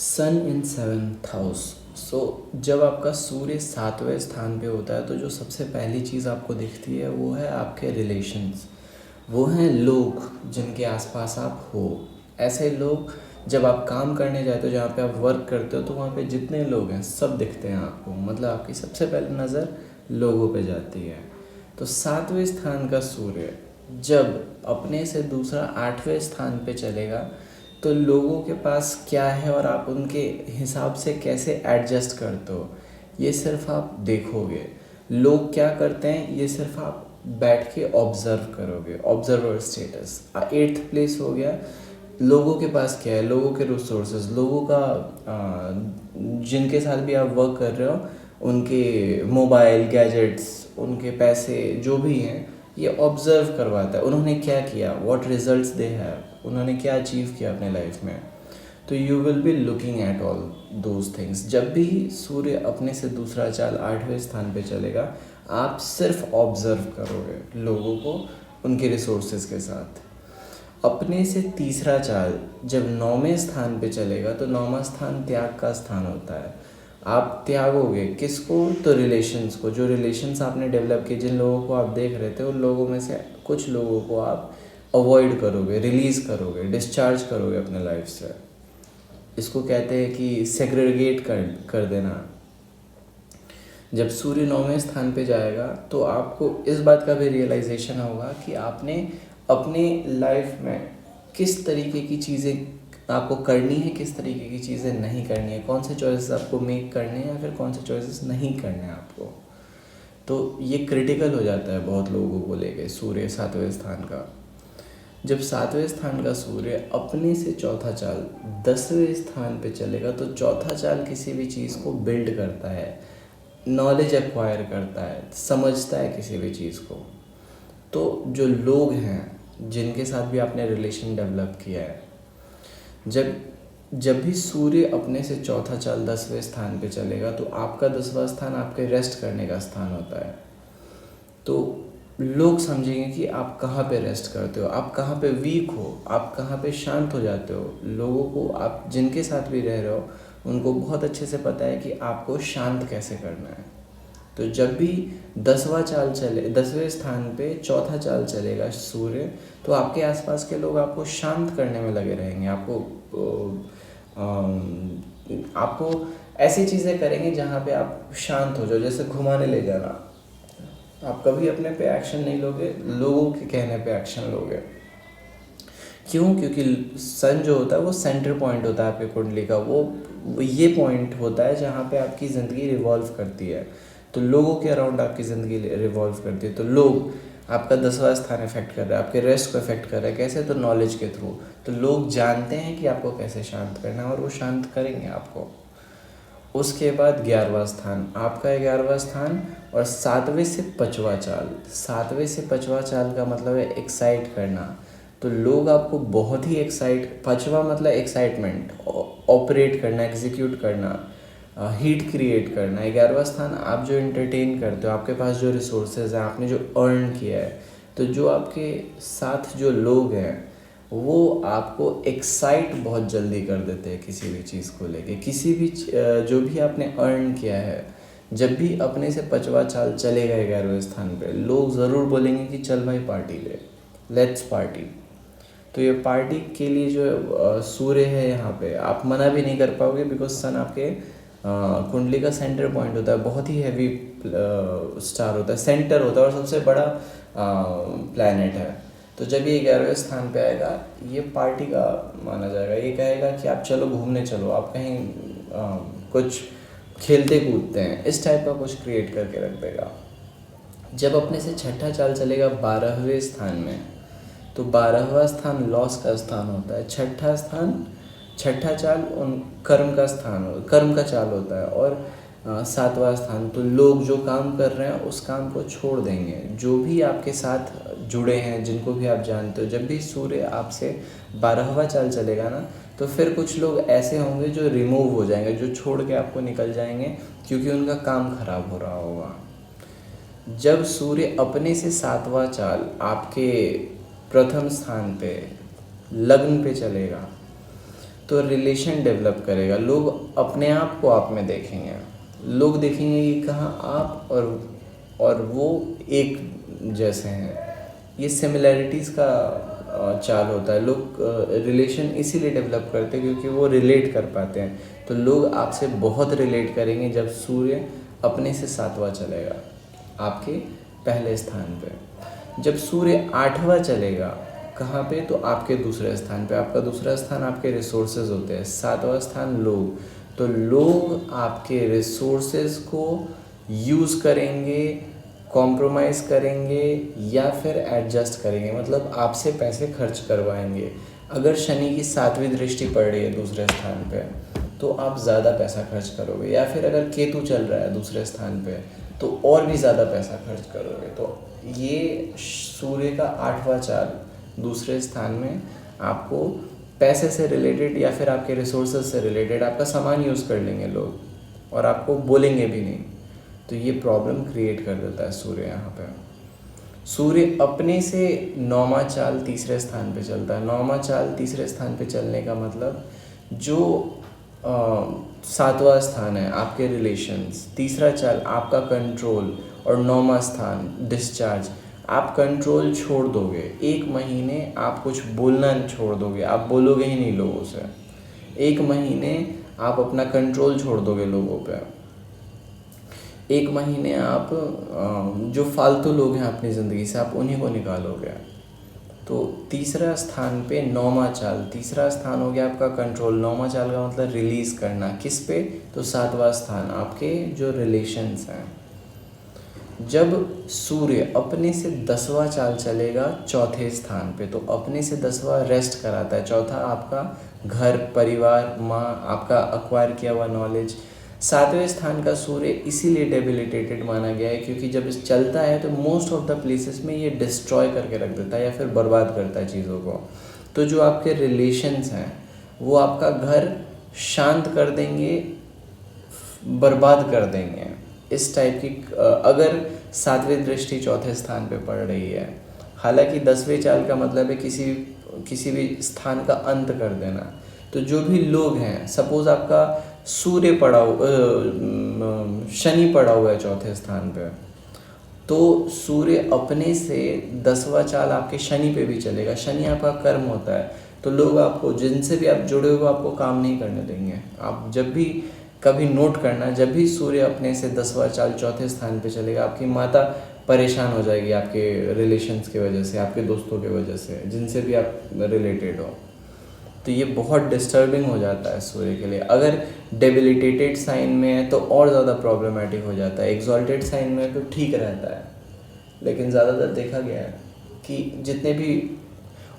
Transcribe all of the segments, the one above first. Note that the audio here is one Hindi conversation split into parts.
सन इन सेवन्थ हाउस। सो जब आपका सूर्य 7वें स्थान पे होता है तो जो सबसे पहली चीज़ आपको दिखती है वो है आपके रिलेशंस। वो हैं लोग जिनके आसपास आप हो। ऐसे लोग जब आप काम करने जाते हो, जहाँ पे आप वर्क करते हो, तो वहाँ पे जितने लोग हैं सब दिखते हैं आपको। मतलब आपकी सबसे पहले नज़र लोगों पे जाती है। तो 7वें स्थान का सूर्य जब अपने से दूसरा 8वें स्थान पे चलेगा तो लोगों के पास क्या है और आप उनके हिसाब से कैसे एडजस्ट करते हो, ये सिर्फ आप देखोगे। लोग क्या करते हैं ये सिर्फ आप बैठ के ऑब्ज़र्व करोगे। ऑब्जर्वर स्टेटस 8th प्लेस हो गया। लोगों के पास क्या है, लोगों के रिसोर्सेज, लोगों का जिनके साथ भी आप वर्क कर रहे हो उनके मोबाइल गैजेट्स, उनके पैसे जो भी हैं, ये ऑब्ज़र्व करवाता है उन्होंने क्या किया, व्हाट रिजल्ट्स दे हैव, उन्होंने क्या अचीव किया अपने लाइफ में। तो you will be looking at all those things. जब भी सूर्य अपने से दूसरा चाल 8वें स्थान पे चलेगा, आप सिर्फ ऑब्ज़र्व करोगे लोगों को उनके रिसोर्सेज के साथ। अपने से तीसरा चाल जब 9वें स्थान पे चलेगा तो 9वां स्थान त्याग का स्थान होता है। आप त्यागोगे किसको, तो रिलेशंस को। जो रिलेशंस आपने डेवलप किए, जिन लोगों को आप देख रहे थे, उन लोगों में से कुछ लोगों को आप अवॉइड करोगे, रिलीज़ करोगे, डिस्चार्ज करोगे अपने लाइफ से। इसको कहते हैं कि सेग्रीगेट कर देना। जब सूर्य 9वें स्थान पे जाएगा तो आपको इस बात का भी रियलाइजेशन होगा कि आपने अपने लाइफ में किस तरीके की चीज़ें आपको करनी है, किस तरीके की चीज़ें नहीं करनी है, कौन से चॉइसेस आपको मेक करने हैं या फिर कौन से चॉइसेस नहीं करने हैं आपको। तो ये क्रिटिकल हो जाता है बहुत लोगों को लेके सूर्य 7वें स्थान का। जब 7वें स्थान का सूर्य अपने से चौथा चाल 10वें स्थान पे चलेगा तो चौथा चाल किसी भी चीज़ को बिल्ड करता है, नॉलेज एक्वायर करता है, समझता है किसी भी चीज़ को। तो जो लोग हैं जिनके साथ भी आपने रिलेशन डेवलप किया है, जब जब भी सूर्य अपने से चौथा चाल 10वें स्थान पे चलेगा तो आपका 10वां स्थान आपके रेस्ट करने का स्थान होता है। तो लोग समझेंगे कि आप कहाँ पे रेस्ट करते हो, आप कहाँ पे वीक हो, आप कहाँ पे शांत हो जाते हो। लोगों को, आप जिनके साथ भी रह रहे हो, उनको बहुत अच्छे से पता है कि आपको शांत कैसे करना है। तो जब भी 10वां चाल चले, 10वें स्थान पे चौथा चाल चलेगा सूर्य, तो आपके आसपास के लोग आपको शांत करने में लगे रहेंगे। आपको ऐसी चीज़ें करेंगे जहाँ पे आप शांत हो जाओ, जैसे घुमाने ले जाना। आप कभी अपने पे एक्शन नहीं लोगे, लोगों के कहने पे एक्शन लोगे। क्यों? क्योंकि सन जो होता है वो सेंटर पॉइंट होता है आपके कुंडली का। वो ये पॉइंट होता है जहाँ पे आपकी ज़िंदगी रिवॉल्व करती है। तो लोगों के अराउंड आपकी ज़िंदगी रिवॉल्व करती है। तो लोग आपका 10वां स्थान इफेक्ट कर रहा है, आपके रेस्ट को इफेक्ट कर रहा है। कैसे? तो नॉलेज के थ्रू। तो लोग जानते हैं कि आपको कैसे शांत करना है और वो शांत करेंगे आपको। उसके बाद 11वां स्थान, आपका 11वां स्थान, और 7वें से 5वां चाल। 7वें से 5वां चाल का मतलब है एक्साइट करना। तो लोग आपको बहुत ही 5वां मतलब एक्साइटमेंट, ऑपरेट करना, एग्जीक्यूट करना, हीट क्रिएट करना। 11वां स्थान आप जो एंटरटेन करते हो, आपके पास जो रिसोर्सेज हैं, आपने जो अर्न किया है, तो जो आपके साथ जो लोग हैं वो आपको एक्साइट बहुत जल्दी कर देते हैं किसी भी चीज़ को लेके। किसी भी जो भी आपने अर्न किया है, जब भी अपने से 5वां चाल चलेगा 11वें स्थान पे, लोग ज़रूर बोलेंगे कि चल भाई पार्टी ले, लेट्स पार्टी। तो ये पार्टी के लिए जो सूर्य है यहाँ पे, आप मना भी नहीं कर पाओगे, बिकॉज सन आपके कुंडली का सेंटर पॉइंट होता है। बहुत ही हैवी स्टार होता है, सेंटर होता है और सबसे बड़ा प्लैनेट है। तो जब ये 11वें स्थान पे आएगा, ये पार्टी का माना जाएगा। ये कहेगा कि आप चलो घूमने चलो, आप कहीं कुछ खेलते कूदते हैं, इस टाइप का कुछ क्रिएट करके रख देगा। जब अपने से छठा चाल चलेगा 12वें स्थान में, तो 12वां स्थान लॉस का स्थान होता है। छठा चाल उन कर्म का चाल होता है। और 7वां स्थान, तो लोग जो काम कर रहे हैं उस काम को छोड़ देंगे। जो भी आपके साथ जुड़े हैं, जिनको भी आप जानते हो, जब भी सूर्य आपसे 12वां चाल चलेगा ना, तो फिर कुछ लोग ऐसे होंगे जो रिमूव हो जाएंगे, जो छोड़ के आपको निकल जाएंगे, क्योंकि उनका काम खराब हो रहा होगा। जब सूर्य अपने से 7वां चाल आपके प्रथम स्थान पे, लग्न पे चलेगा, तो रिलेशन डेवलप करेगा। लोग अपने आप को आप में देखेंगे, लोग देखेंगे कि कहाँ आप और वो एक जैसे हैं। ये सिमिलैरिटीज़ का चाल होता है। लोग रिलेशन इसीलिए डेवलप करते हैं क्योंकि वो रिलेट कर पाते हैं। तो लोग आपसे बहुत रिलेट करेंगे जब सूर्य अपने से 7वां चलेगा आपके पहले स्थान पे। जब सूर्य 8वां चलेगा कहाँ पे, तो आपके दूसरे स्थान पे। आपका दूसरा स्थान आपके रिसोर्सेज होते हैं, 7वां स्थान लोग। तो लोग आपके रिसोर्सेज को यूज़ करेंगे, कॉम्प्रोमाइज़ करेंगे या फिर एडजस्ट करेंगे, मतलब आपसे पैसे खर्च करवाएंगे। अगर शनि की 7वीं दृष्टि पड़ रही है दूसरे स्थान पे तो आप ज़्यादा पैसा खर्च करोगे, या फिर अगर केतु चल रहा है दूसरे स्थान पे तो और भी ज़्यादा पैसा खर्च करोगे। तो ये सूर्य का 8वां चाल दूसरे स्थान में आपको पैसे से रिलेटेड या फिर आपके रिसोर्सेज से रिलेटेड आपका सामान यूज़ कर लेंगे लोग और आपको बोलेंगे भी नहीं। तो ये प्रॉब्लम क्रिएट कर देता है सूर्य यहाँ पे। सूर्य अपने से 9वां चाल तीसरे स्थान पे चलता है। 9वां चाल तीसरे स्थान पे चलने का मतलब जो 7वां स्थान है आपके रिलेशंस, तीसरा चाल आपका कंट्रोल और 9वां स्थान डिस्चार्ज। आप कंट्रोल छोड़ दोगे, 1 महीने आप कुछ बोलना छोड़ दोगे, आप बोलोगे ही नहीं लोगों से। 1 महीने आप अपना कंट्रोल छोड़ दोगे लोगों पे। 1 महीने आप जो फालतू लोग हैं अपनी ज़िंदगी से आप उन्हीं को निकालोगे। तो तीसरा स्थान पे 9वां चाल, तीसरा स्थान हो गया आपका कंट्रोल। 9वां चाल का मतलब रिलीज़ करना, किस पे, तो 7वां स्थान आपके जो रिलेशंस हैं। जब सूर्य अपने से 10वां चाल चलेगा चौथे स्थान पे, तो अपने से 10वां रेस्ट कराता है। चौथा आपका घर, परिवार, माँ, आपका अक्वायर किया हुआ नॉलेज। 7वें स्थान का सूर्य इसीलिए डेबिलिटेटेड माना गया है क्योंकि जब इस चलता है तो मोस्ट ऑफ द प्लेसेस में ये डिस्ट्रॉय करके रख देता है या फिर बर्बाद करता है चीज़ों को। तो जो आपके रिलेशंस हैं वो आपका घर शांत कर देंगे, बर्बाद कर देंगे। इस टाइप की अगर 7वीं दृष्टि चौथे स्थान पे पड़ रही है, हालांकि 10वें चाल का मतलब है किसी भी स्थान का अंत कर देना। तो जो भी लोग हैं, सपोज आपका सूर्य शनि पड़ा हुआ है चौथे स्थान पे, तो सूर्य अपने से 10वां चाल आपके शनि पे भी चलेगा। शनि आपका कर्म होता है, तो लोग आपको, जिनसे भी आप जुड़े हो, आपको काम नहीं करने देंगे। आप जब भी कभी नोट करना, जब भी सूर्य अपने से 10वां चाल चौथे स्थान पे चलेगा, आपकी माता परेशान हो जाएगी आपके रिलेशंस की वजह से, आपके दोस्तों की वजह से, जिनसे भी आप रिलेटेड हो। तो ये बहुत डिस्टर्बिंग हो जाता है सूर्य के लिए। अगर डेबिलिटेटेड साइन में है तो और ज़्यादा प्रॉब्लमेटिक हो जाता है। एक्सॉल्टेड साइन में तो ठीक रहता है, लेकिन ज़्यादातर देखा गया है कि जितने भी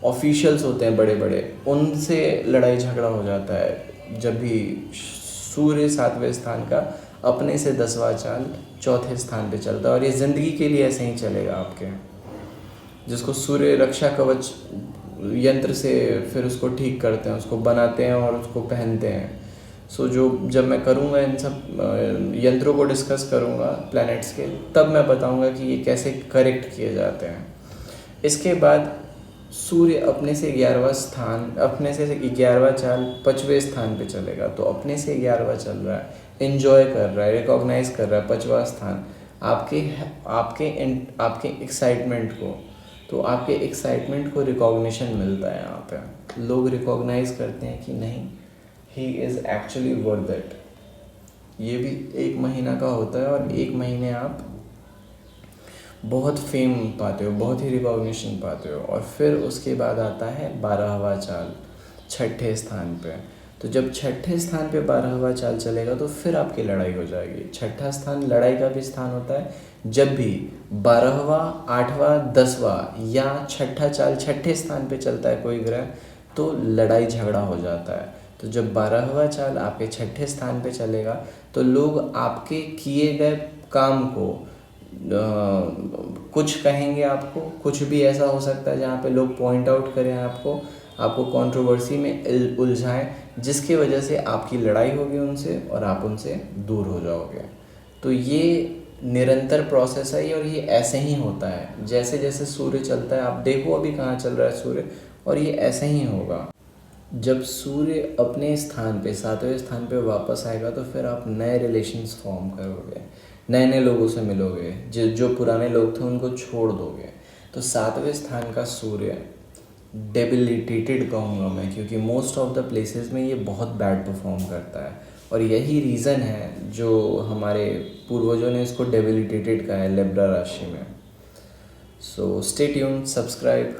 ऑफिशियल्स होते हैं बड़े बड़े, उनसे लड़ाई झगड़ा हो जाता है जब भी सूर्य 7वें स्थान का अपने से 10वां चाल चौथे स्थान पे चलता है। और ये ज़िंदगी के लिए ऐसे ही चलेगा आपके, जिसको सूर्य रक्षा कवच यंत्र से फिर उसको ठीक करते हैं, उसको बनाते हैं और उसको पहनते हैं। सो जब मैं करूँगा इन सब यंत्रों को डिस्कस करूँगा प्लैनेट्स के, तब मैं बताऊँगा कि ये कैसे करेक्ट किए जाते हैं। इसके बाद सूर्य अपने से 11वां चाल 5वें स्थान पे चलेगा। तो अपने से 11वां चल रहा है, एंजॉय कर रहा है, रिकॉग्नाइज कर रहा है 5वां स्थान आपके एक्साइटमेंट को। तो आपके एक्साइटमेंट को रिकॉग्निशन मिलता है यहाँ पे। लोग रिकॉग्नाइज करते हैं कि नहीं, he is actually worth it. ये भी 1 महीना का होता है और 1 महीने आप बहुत फेम पाते हो, बहुत ही रिकॉग्निशन पाते हो। और फिर उसके बाद आता है 12वां चाल छठे स्थान पे। तो जब छठे स्थान पे 12वां चाल चलेगा तो फिर आपकी लड़ाई हो जाएगी। छठा स्थान लड़ाई का भी स्थान होता है। जब भी 12वां, 8वां, 10वां या छठा चाल छठे स्थान पे चलता है कोई ग्रह, तो लड़ाई झगड़ा हो जाता है। तो जब 12वां चाल आपके छठे स्थान पे चलेगा तो लोग आपके किए गए काम को कुछ कहेंगे आपको, कुछ भी ऐसा हो सकता है जहाँ पे लोग पॉइंट आउट करें आपको कंट्रोवर्सी में उलझाएं, जिसकी वजह से आपकी लड़ाई होगी उनसे और आप उनसे दूर हो जाओगे। तो ये निरंतर प्रोसेस है और ये ऐसे ही होता है जैसे जैसे सूर्य चलता है। आप देखो अभी कहाँ चल रहा है सूर्य, और ये ऐसे ही होगा। जब सूर्य अपने स्थान पे 7वें स्थान पे वापस आएगा तो फिर आप नए रिलेशंस फॉर्म करोगे, नए नए लोगों से मिलोगे, जो पुराने लोग थे उनको छोड़ दोगे। तो 7वें स्थान का सूर्य डेबिलिटेटेड कहूँगा मैं, क्योंकि मोस्ट ऑफ द प्लेसेस में ये बहुत बैड परफॉर्म करता है, और यही रीज़न है जो हमारे पूर्वजों ने इसको डेबिलिटेटेड कहा है लिब्रा राशि में। So stay tuned, subscribe.